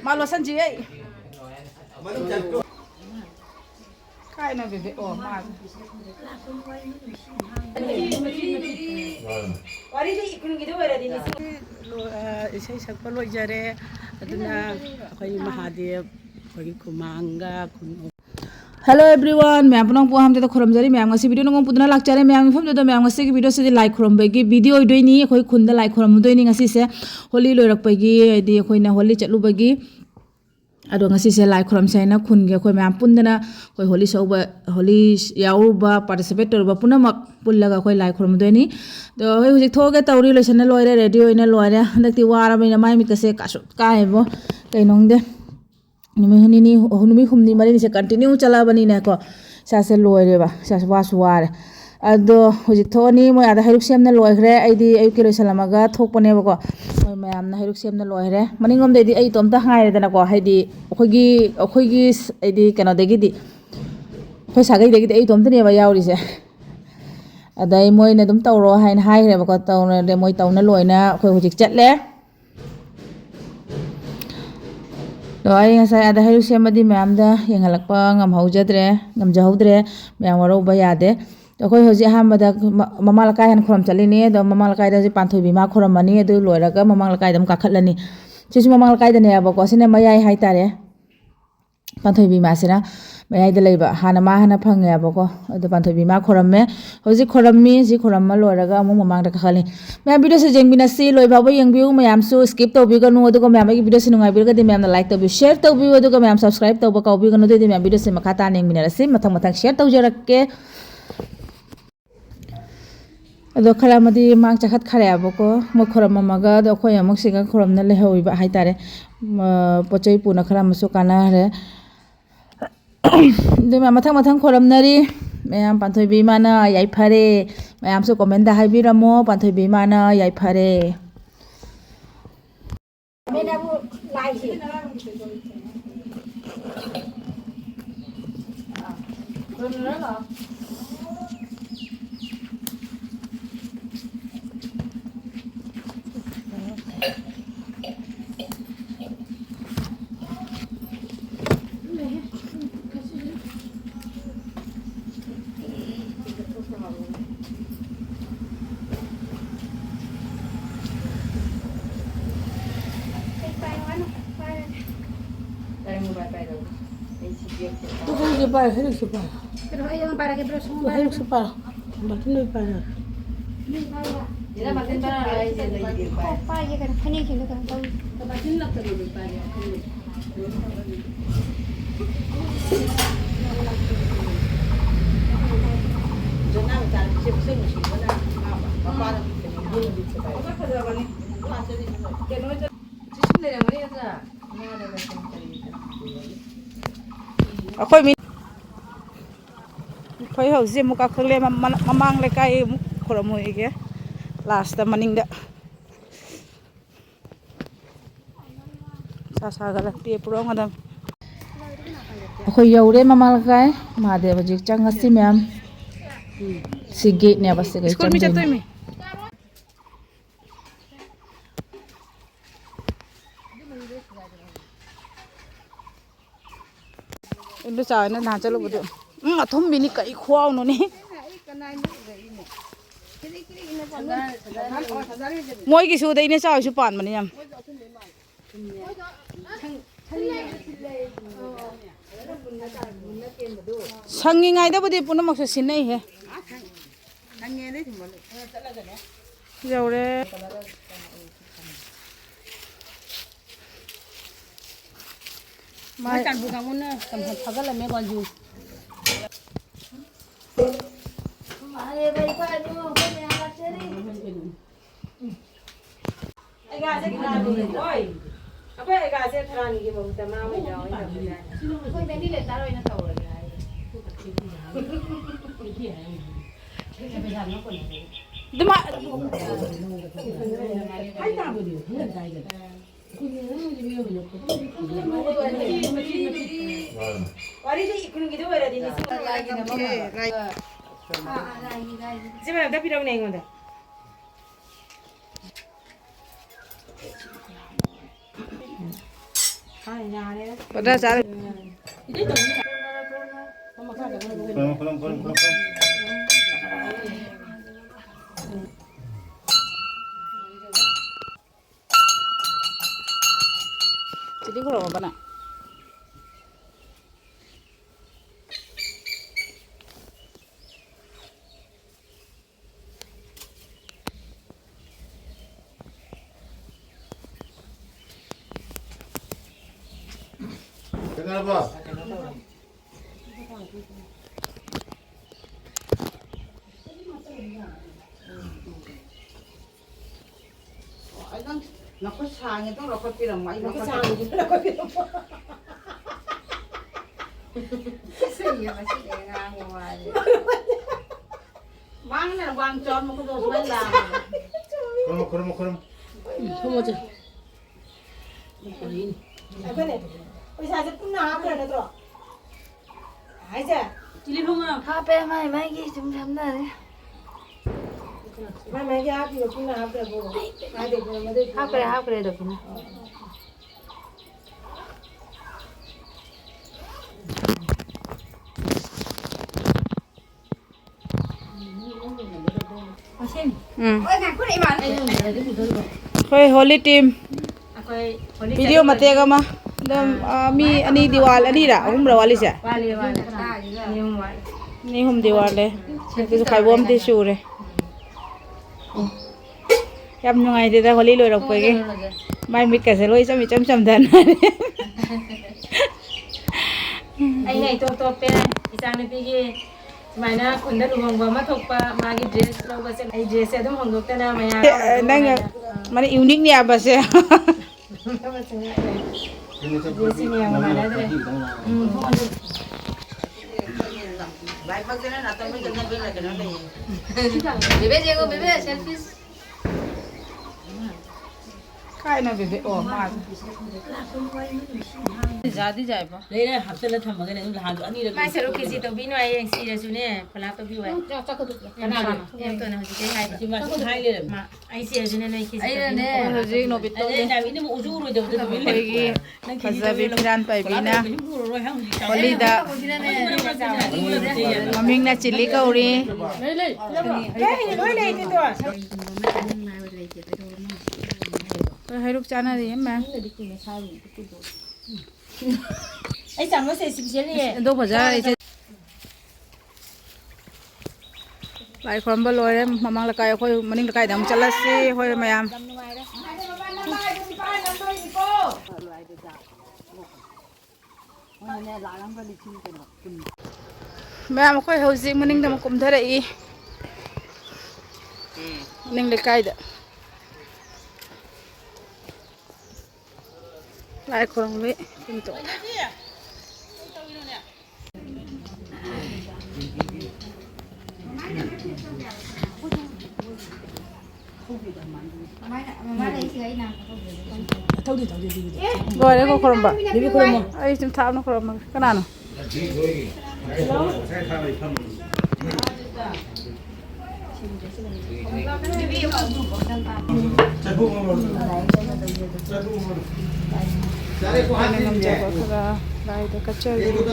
Malu sanji ay. Kaya na bebe oh mas. Wari di ikun gitu wala di nisi. Isay sakpa lo jare aduna akoy Mahadev akoy kumanga kun. Hello everyone, मैं अपना को हम तो खरम जरी मैं ngasi video nong pudna lak chare मैं फम तो मैं ngasi की video से like खरम बेगी video idoi ni khoi khunda like खरम doi ni ngasi se holi loirak pagi di khoi na holi chatlu bagi ado ngasi se like खरम sai na khun ge khoi मैं pundana khoi holi sauba holi yauba participate torba punamak pullaga khoi like खरम doi ni to hoi hujik thoge tawri loisan na loire ready oina loire handakti wara mai na mai mi kase kasut ka hebo kai nong de Numi humni mari se continue chala bani na ko sa se loire ba sa waswar ado hojik thoni mo ada hairuk sem na loire aidi ay kilo salamaga thokpone ba ko moi mayam na hairuk sem na loire maningom de di ai tom ta haire dana ko haidi okhoigi aidi kano de gi di khoi sagai de gi ai tom ta ne ba yauri se adai moi na dum tawro hain haire ba ko tawna de moi tawna loina khoi hojik chatle Doai ngasai ada hayu siapa di mayam dah yang halak pa ngam haujadre ngam jahudre mayam waro bayade to koi hoji ham bada mama lakai han khoram chali ni do mama lakai da ji panthui bima khoram mani do loiraga mama lakai dam kakhatlani chisu mama lakai da ne aba ko sine mayai hai tare panthui bima sina mayai da leiba hana ma hana phange aba ko do panthui bima khoram me hoji khoram mi ji khoram ma loiraga amu mama da kakhali मैं video से जेंबिना सी लोई बाबा यंगबिउ ma'am सु skip तौबिगनु अदुगा मैम की वीडियो से नुंगाई बिरगा दि मैम लाइक तौबि शेयर तौबि अदुगा मैम सब्सक्राइब तौबा काउबिगनु दि मैम वीडियो से मखाता नेंगमिनारसी मथंग मथंग शेयर तौजरक्के अदो खरामदि मांग चखत खरे अबको मो खरम मगा दो खोय अमुक सिगा खरमना लेहौइबा हाइतारे पोचै पुना खरामसु काना रे दे मथंग मथंग खरमनारि मैम पांथoi बिमाना याइफारे मैम सो कमेंट दा हाइबिरमो पांथoi बिमाना याइफारे मेनाबु लाइसि Tu kan je para, hendak je para. Pero yang para que próximo Tu hendak je para. Batin lui para. Jadi makin para lagi jadi lagi. Apa ya kan? Ini kita kan tahu. Batin nak terlalu para. Jangan tak sip-sip mesti mana. Apa nak kita ni bisa. Apa kerja bani? Macam ni. Kena itu. Sip ni yang mana tu? Mana ada macam Eikhoi mi khoi hau je muka khle mamang le kai khoramu ege last ta maning da sa gala pe purong adam khoi yaure mamang kai Mahadev jik chang asi ma'am si gate ne bas se School mi chatoi mi Indo cha na na chalo budu athom bini kai khwau no ni moi ki su dei ne cha su pan mani yam sangi ngai da budi puna mak sin nei he sangi dei thum yaure mai kan bu kamu na tam phagal me gon ju Mare baik pak ni mau kau yang kasih. Ai ga se kira ni oi. Apa ai ga se thara ni ki mau tama mai jaw ai. Kau beli le taruh ini tahu lagi. duma hai ta bu di na dai ga Wari di ikun gitu wala di nisi. Siapa yang tapi dong nengon dah. Pada cara jadi kurang apa nak? Kenapa? Naku sang itu rokok pirang mai Naku sang itu rokok pirang. Iya masih dengan yang Bang ni bang con mau kudu main lah. Kurang. Semua je. Apa ni? Bisa aja pun nak ada tu. Aja. Cili bunga. apa mai gitu macam mana? मैं क्या आप ही अपनी ना आप रखो आ देखो मदद Apa dok ini? Ôi ngài cứ đi mà. Khoi Holi team aku video mate ga ma dam mi ani diwal ani ra hum ra wali sa wali ni hum diwal le tu khai bom ti su re yam ngai de da Holi loi rok pe ge mai mit ka se loi cham dan ai này to pe isang ni pigi mana kunda luang ba ma thok pa magi dress lo ba se ai dress adum hong dok ta na maya nang mane unique ni aba se dress ni yang mana dre bai bak de na ta me jangan be la de na Bebe Diego bebe selfie. kai na be oh ma jadi jai pa Lấy ra hấp lên thầm vào cái này là hàng anh đi được. mai se ro kisi to bi no ai yang si re su ne phala to bi wa Cái nào được? em to na ji ke hai Chỉ mà không hai lên. ma ai si su ne na kisi Ai nè. hoji no bit to Đây là mình nó uzu rồi đâu được mình khoi gi khazabi piran pai bi na Holi da maming na chili kauri cái lối này thì to hai lúc chana đi em mang ai chẳng có se sim se ni đâu phải ra đây lại khom bơ lôi em mamang la kai khoi maning la kai dam chala si khoi mayam mayam khoi hoji maning dam kum thara i maning la kai da lại khom le kum to Mama lấy cái nào? Thâu đi. rồi đấy cô khuramba ai chim tháp nó khuramba cái nào nó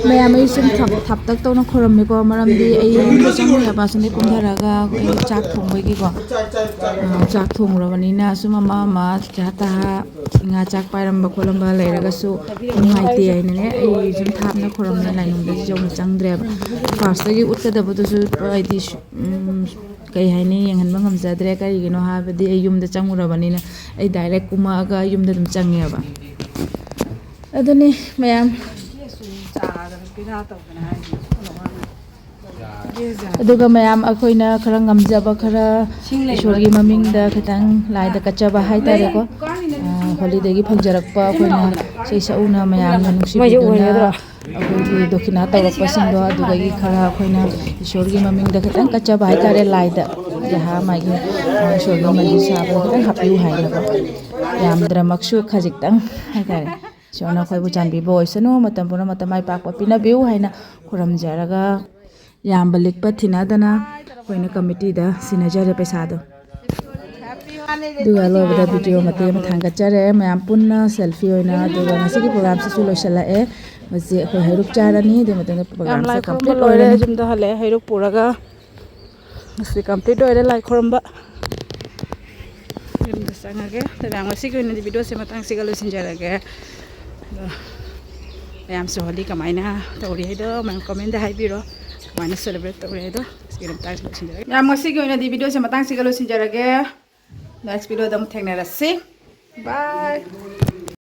mayam ai sum thap tak to na khoram me ko maram di ai sam ya ba sun de kum thara ga chak thong bai ki ko chak thong ro bani na sum ma cha ta nga chak pai ram ba kholam ba lai ra ga su ngai ti ai ne ai sum thap na khoram na lai nong de jong chang dre first gi ut ka da bu su ai di kai hai ni yang han bangam za dre kai gi no ha ba di ai yum da chang ro bani na ai direct kuma ga yum da dum chang ya ba aduni mayam aduga mayam akoina khara ngamjaba khara ishorgi mamingda khatang laida kachaba haitare ko Holi degi phangjarakpa akoina seisa mayam manungsi biduna akoi dokhina tawakpa singdo aduga gi khara akoina ishorgi mamingda khatang kachaba haitare laida jaha magi ishorgi mandi saba khatang hapiu haina ko yamdra maksu khajiktang haitare sona khoi bu chanbi boy sano matam puna matamai pakpa pina biu haina khuram jaraga yamba likpa thina dana koina committee da sinajare paisa do ꯑꯗꯨꯒ ꯂꯣꯏꯕꯗ video ꯃꯇꯦꯛ ꯑꯃ ꯊꯥꯡꯒꯠꯆꯔꯦ ꯃꯌꯥꯝ ꯄꯨꯟꯅ selfie ꯑꯣꯏꯅ ꯑꯗꯨꯒ ꯉꯁꯤꯒꯤ ꯄ꯭ꯔꯣꯒ꯭ꯔꯥꯝꯁꯤꯁꯨ ꯂꯣꯏꯁꯤꯜꯂꯛꯑꯦ ꯍꯧꯖꯤꯛ ꯑꯩꯈꯣꯏ ꯍꯩꯔꯨꯛ ꯆꯥꯔꯅꯤ ꯑꯗꯨꯒꯤ ꯃꯇꯨꯡꯗ ꯄ꯭ꯔꯣꯒ꯭ꯔꯥꯝꯁꯦ ꯀꯝꯄ꯭ꯂꯤꯠ ꯑꯣꯏꯔꯦ ꯌꯨꯝꯗ ꯍꯜꯂꯛꯑꯦ ꯍꯩꯔꯨꯛ ꯄꯨꯔꯒ ꯉꯁꯤ ꯀꯝꯄ꯭ꯂꯤꯠ ꯑꯣꯏꯔꯦ ꯂꯥꯏ ꯈꯣꯏꯔꯝꯕ ꯌꯨꯝꯗ ꯆꯪꯉꯒꯦ ꯃꯌꯥꯝ ꯉꯁꯤꯒꯤ ꯑꯣꯏꯅꯗꯤ ꯚꯤꯗꯤꯑꯣꯁꯦ ꯃꯇꯥꯡꯁꯤꯒ ꯂꯣꯏꯁꯤꯟꯖꯔꯒꯦ ꯑꯗꯣ ꯃꯌꯥꯝꯁꯨ ꯍꯣꯂꯤ ꯀꯃꯥꯏꯅ ꯇꯧꯔꯤ ꯍꯥꯏꯗꯣ ꯃꯌꯥꯝ ꯀꯃꯦꯟꯗ ꯍꯥꯏꯕꯤꯔꯣ ꯀꯃꯥꯏꯅ ꯁꯦꯂꯦꯕ꯭ꯔꯦꯠ ꯇꯧꯔꯤ ꯍꯥꯏꯗꯣ ꯁꯤꯒꯤ ꯃꯇꯥꯡꯁꯤꯒ ꯂꯣꯏꯁꯤꯟꯖꯔꯒꯦ ꯃꯌꯥꯝ ꯉꯁꯤꯒꯤ ꯑꯣꯏꯅꯗꯤ ꯚꯤꯗꯤꯑꯣꯁꯦ ꯃꯇꯥꯡꯁꯤꯒ ꯂꯣꯏꯁꯤꯟꯖꯔꯒꯦ ꯅꯦꯛꯁ ꯚꯤꯗꯤꯑꯣꯗ ꯑꯃꯨꯛ ꯊꯦꯡꯅꯔꯁꯤ ꯕꯥꯏ